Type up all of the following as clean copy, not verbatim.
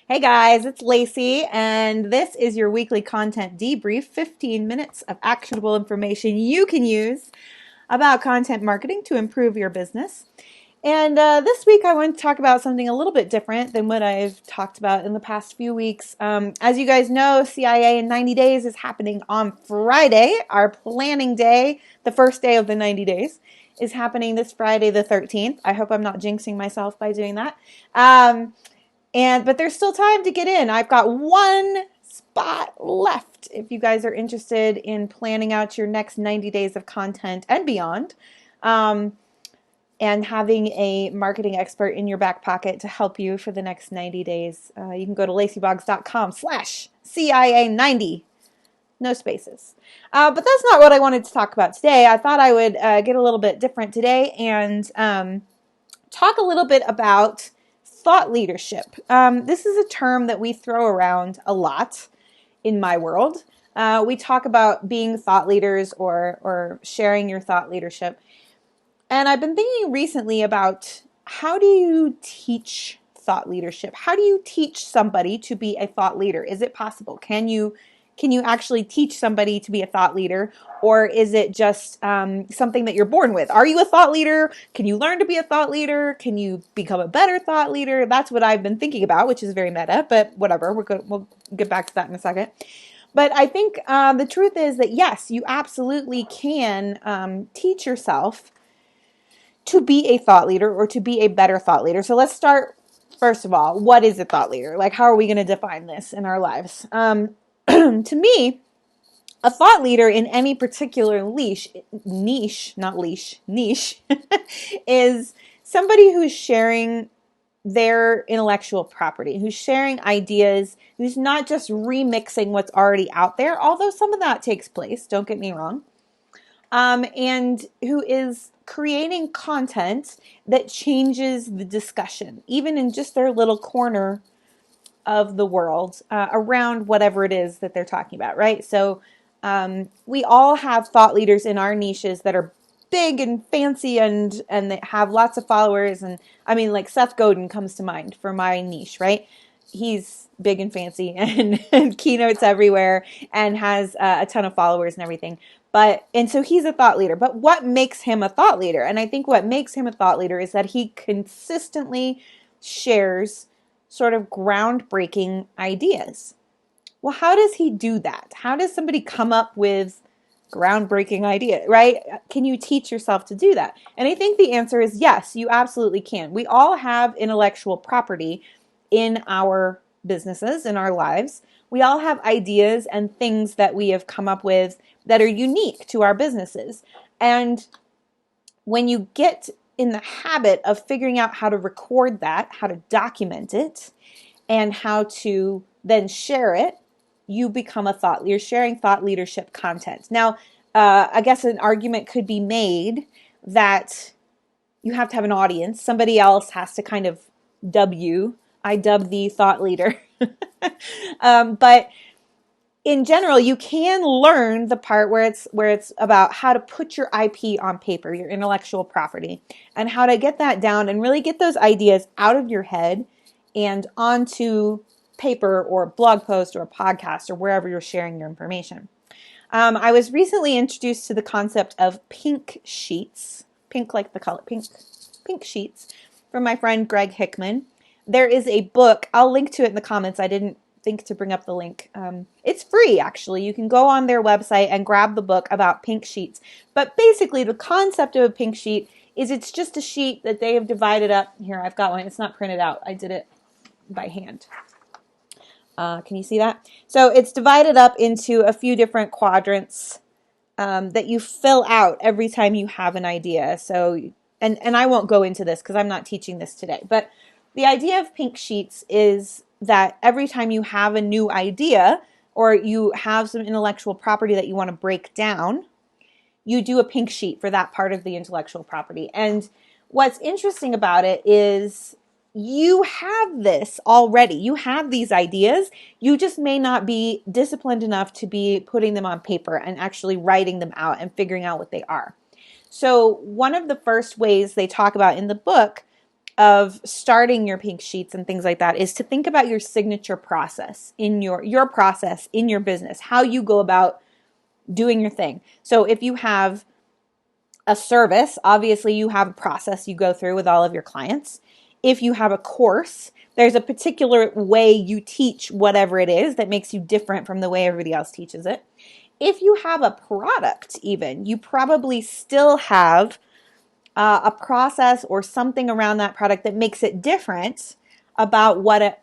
Hey guys, it's Lacey, and this is your weekly content debrief 15 minutes of actionable information you can use about content marketing to improve your business. And this week, I want to talk about something a little bit different than what I've talked about in the past few weeks. As you guys know, CIA in 90 days is happening on Friday. Our planning day, the first day of the 90 days, is happening this Friday, the 13th. I hope I'm not jinxing myself by doing that. But there's still time to get in. I've got one spot left if you guys are interested in planning out your next 90 days of content and beyond. And having a marketing expert in your back pocket to help you for the next 90 days. You can go to lacyboggs.com/CIA90. No spaces. But that's not what I wanted to talk about today. I thought I would get a little bit different today and talk a little bit about thought leadership. This is a term that we throw around a lot in my world. We talk about being thought leaders or sharing your thought leadership. And I've been thinking recently about how do you teach thought leadership? How do you teach somebody to be a thought leader? Is it possible? Can you actually teach somebody to be a thought leader, or is it just something that you're born with? Are you a thought leader? Can you learn to be a thought leader? Can you become a better thought leader? That's what I've been thinking about, which is very meta, but whatever. We'll get back to that in a second. But I think the truth is that yes, you absolutely can teach yourself to be a thought leader or to be a better thought leader. So let's start, first of all, what is a thought leader? Like, how are we going to define this in our lives? To me, a thought leader in any particular niche is somebody who's sharing their intellectual property, who's sharing ideas, who's not just remixing what's already out there, although some of that takes place, don't get me wrong, and who is creating content that changes the discussion, even in just their little corner of the world around whatever it is that they're talking about, right? So we all have thought leaders in our niches that are big and fancy and they have lots of followers. And I mean, like Seth Godin comes to mind for my niche, right? He's big and fancy and keynotes everywhere and has a ton of followers and everything. And so he's a thought leader. But what makes him a thought leader? And I think what makes him a thought leader is that he consistently shares sort of groundbreaking ideas. Well, how does he do that? How does somebody come up with groundbreaking idea, right? Can you teach yourself to do that? And I think the answer is yes, you absolutely can. We all have intellectual property in our businesses, in our lives. We all have ideas and things that we have come up with that are unique to our businesses. And when you get in the habit of figuring out how to record that, how to document it, and how to then share it, you become you're sharing thought leadership content. Now, I guess an argument could be made that you have to have an audience. Somebody else has to kind of I dub thee thought leader. But in general, you can learn the part where it's about how to put your IP on paper, your intellectual property, and how to get that down and really get those ideas out of your head and onto paper or a blog post or a podcast or wherever you're sharing your information. I was recently introduced to the concept of pink sheets, pink like the color pink sheets, from my friend Greg Hickman. There is a book. I'll link to it in the comments. I didn't think to bring up the link. It's free, actually. You can go on their website and grab the book about pink sheets. But basically, the concept of a pink sheet is it's just a sheet that they have divided up. Here, I've got one. It's not printed out. I did it by hand. Can you see that? So it's divided up into a few different quadrants that you fill out every time you have an idea. So, and I won't go into this because I'm not teaching this today. But the idea of pink sheets is that every time you have a new idea or you have some intellectual property that you want to break down, you do a pink sheet for that part of the intellectual property. And what's interesting about it is you have this already. You have these ideas. You just may not be disciplined enough to be putting them on paper and actually writing them out and figuring out what they are. So one of the first ways they talk about in the book of starting your pink sheets and things like that is to think about your signature process in your process in your business, how you go about doing your thing. So if you have a service, obviously you have a process you go through with all of your clients. If you have a course, there's a particular way you teach whatever it is that makes you different from the way everybody else teaches it. If you have a product, even, you probably still have a process or something around that product that makes it different about what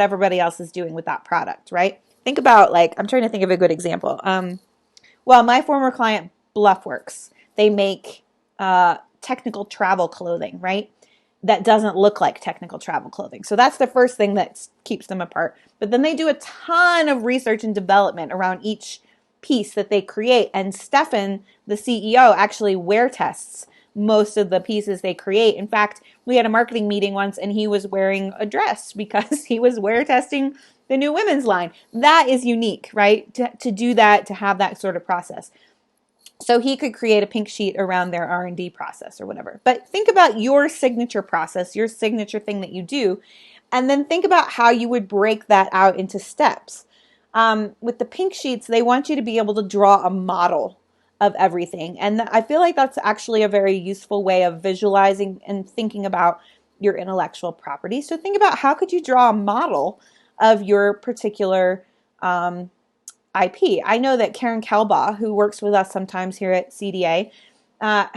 everybody else is doing with that product, right? Think about, like, I'm trying to think of a good example. Well, my former client, Bluffworks, they make technical travel clothing, right? That doesn't look like technical travel clothing. So that's the first thing that keeps them apart. But then they do a ton of research and development around each piece that they create. And Stefan, the CEO, actually wear tests most of the pieces they create. In fact, we had a marketing meeting once and he was wearing a dress because he was wear testing the new women's line. That is unique, right? To do that, to have that sort of process. So he could create a pink sheet around their R&D process or whatever. But think about your signature process, your signature thing that you do, and then think about how you would break that out into steps. With the pink sheets, they want you to be able to draw a model of everything. And I feel like that's actually a very useful way of visualizing and thinking about your intellectual property. So think about, how could you draw a model of your particular IP. I know that Karen Kelbaugh, who works with us sometimes here at CDA,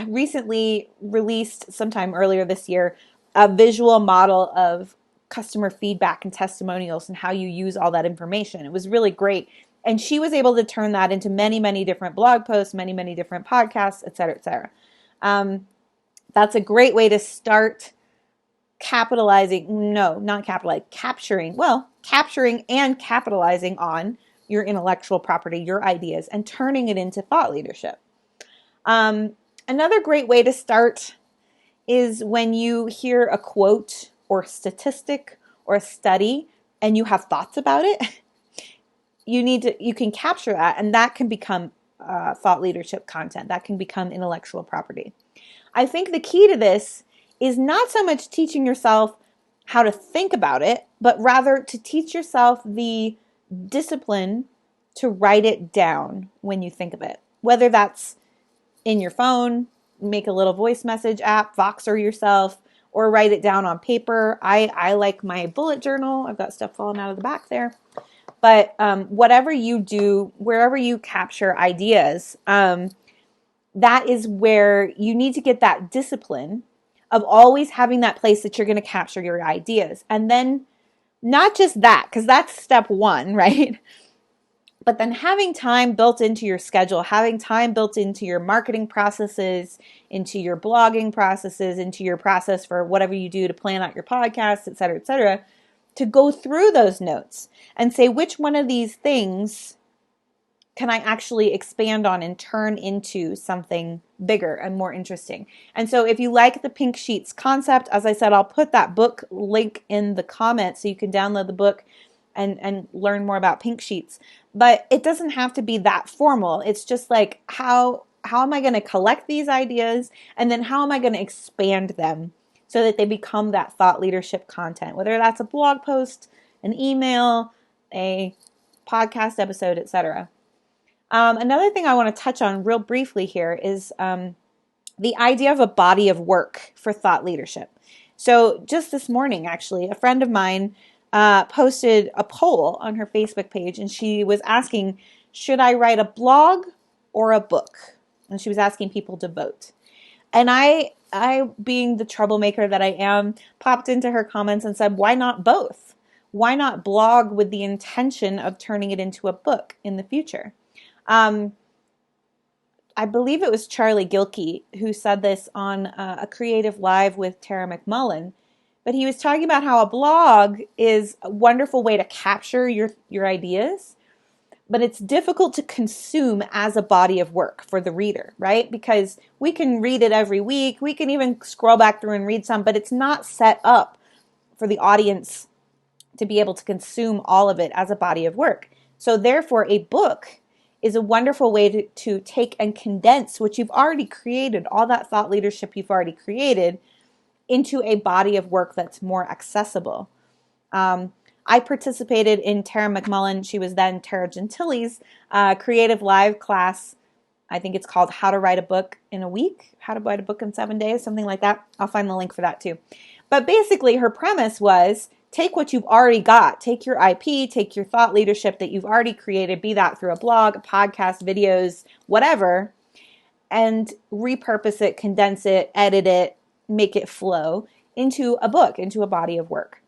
recently released sometime earlier this year a visual model of customer feedback and testimonials and how you use all that information. It was really great. And she was able to turn that into many, many different blog posts, many, many different podcasts, et cetera, et cetera. That's a great way to start capturing and capitalizing on your intellectual property, your ideas, and turning it into thought leadership. Another great way to start is when you hear a quote or statistic or a study and you have thoughts about it. You can capture that, and that can become thought leadership content. That can become intellectual property. I think the key to this is not so much teaching yourself how to think about it, but rather to teach yourself the discipline to write it down when you think of it. Whether that's in your phone, make a little voice message app, Voxer yourself, or write it down on paper. I like my bullet journal. I've got stuff falling out of the back there. But whatever you do, wherever you capture ideas, that is where you need to get that discipline of always having that place that you're going to capture your ideas. And then not just that, because that's step one, right? But then having time built into your schedule, having time built into your marketing processes, into your blogging processes, into your process for whatever you do to plan out your podcast, et cetera, to go through those notes and say, which one of these things can I actually expand on and turn into something bigger and more interesting? And so if you like the pink sheets concept, as I said, I'll put that book link in the comments so you can download the book and learn more about pink sheets. But it doesn't have to be that formal. It's just like, how am I going to collect these ideas? And then how am I going to expand them so that they become that thought leadership content, whether that's a blog post, an email, a podcast episode, etc. Another thing I want to touch on real briefly here is the idea of a body of work for thought leadership. So just this morning, actually, a friend of mine posted a poll on her Facebook page, and she was asking, should I write a blog or a book? And she was asking people to vote. And I, being the troublemaker that I am, popped into her comments and said, why not both? Why not blog with the intention of turning it into a book in the future? I believe it was Charlie Gilkey who said this on a Creative Live with Tara McMullen, but he was talking about how a blog is a wonderful way to capture your ideas, but it's difficult to consume as a body of work for the reader, right? Because we can read it every week, we can even scroll back through and read some, but it's not set up for the audience to be able to consume all of it as a body of work. So therefore, a book is a wonderful way to take and condense what you've already created, all that thought leadership you've already created, into a body of work that's more accessible. I participated in Tara McMullen, she was then Tara Gentili's Creative Live class. I think it's called How to Write a Book in a Week, How to Write a Book in 7 Days, something like that. I'll find the link for that too. But basically, her premise was take what you've already got. Take your IP, take your thought leadership that you've already created, be that through a blog, a podcast, videos, whatever, and repurpose it, condense it, edit it, make it flow into a book, into a body of work.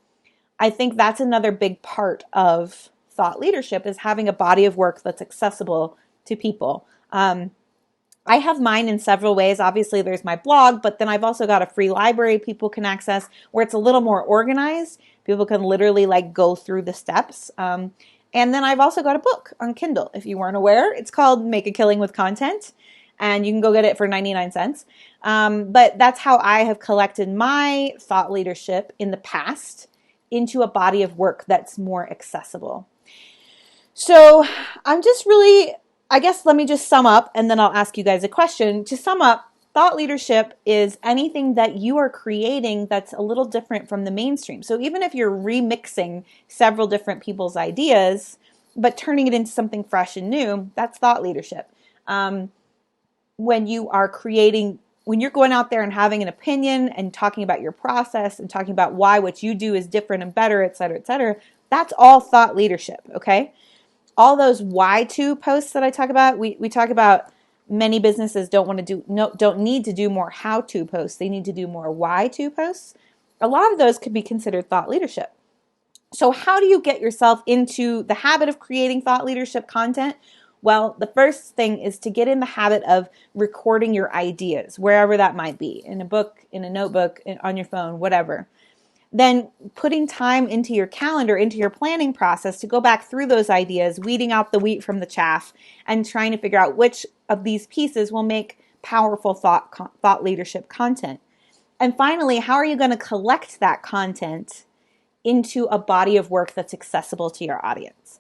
I think that's another big part of thought leadership is having a body of work that's accessible to people. I have mine in several ways. Obviously, there's my blog, but then I've also got a free library people can access where it's a little more organized. People can literally like go through the steps. And then I've also got a book on Kindle. If you weren't aware, it's called Make a Killing with Content, and you can go get it for 99 cents. But that's how I have collected my thought leadership in the past into a body of work that's more accessible. So I'm just really, I guess, let me just sum up and then I'll ask you guys a question. To sum up, thought leadership is anything that you are creating that's a little different from the mainstream. So even if you're remixing several different people's ideas, but turning it into something fresh and new, that's thought leadership. When you are creating, when you're going out there and having an opinion and talking about your process and talking about why what you do is different and better, et cetera, that's all thought leadership, okay? All those why to posts that I talk about, we talk about many businesses don't need to do more how to posts. They need to do more why to posts. A lot of those could be considered thought leadership. So how do you get yourself into the habit of creating thought leadership content? Well, the first thing is to get in the habit of recording your ideas, wherever that might be, in a book, in a notebook, on your phone, whatever. Then putting time into your calendar, into your planning process to go back through those ideas, weeding out the wheat from the chaff, and trying to figure out which of these pieces will make powerful thought leadership content. And finally, how are you going to collect that content into a body of work that's accessible to your audience?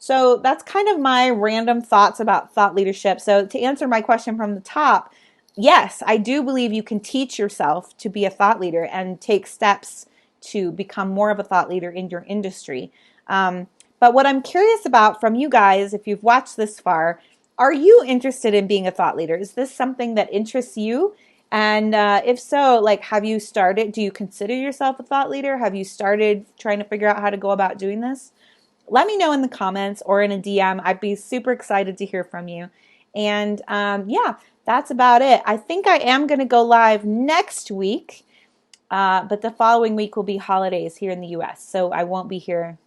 So that's kind of my random thoughts about thought leadership. So to answer my question from the top, yes, I do believe you can teach yourself to be a thought leader and take steps to become more of a thought leader in your industry. But what I'm curious about from you guys, if you've watched this far, are you interested in being a thought leader? Is this something that interests you? And if so, like, have you started? Do you consider yourself a thought leader? Have you started trying to figure out how to go about doing this? Let me know in the comments or in a DM. I'd be super excited to hear from you. And yeah, that's about it. I think I am going to go live next week, but the following week will be holidays here in the US, so I won't be here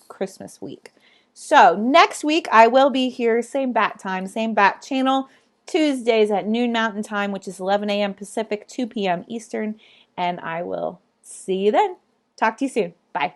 Christmas week. So next week I will be here, same bat time, same bat channel, Tuesdays at noon Mountain Time, which is 11 a.m. Pacific, 2 p.m. Eastern, and I will see you then. Talk to you soon. Bye.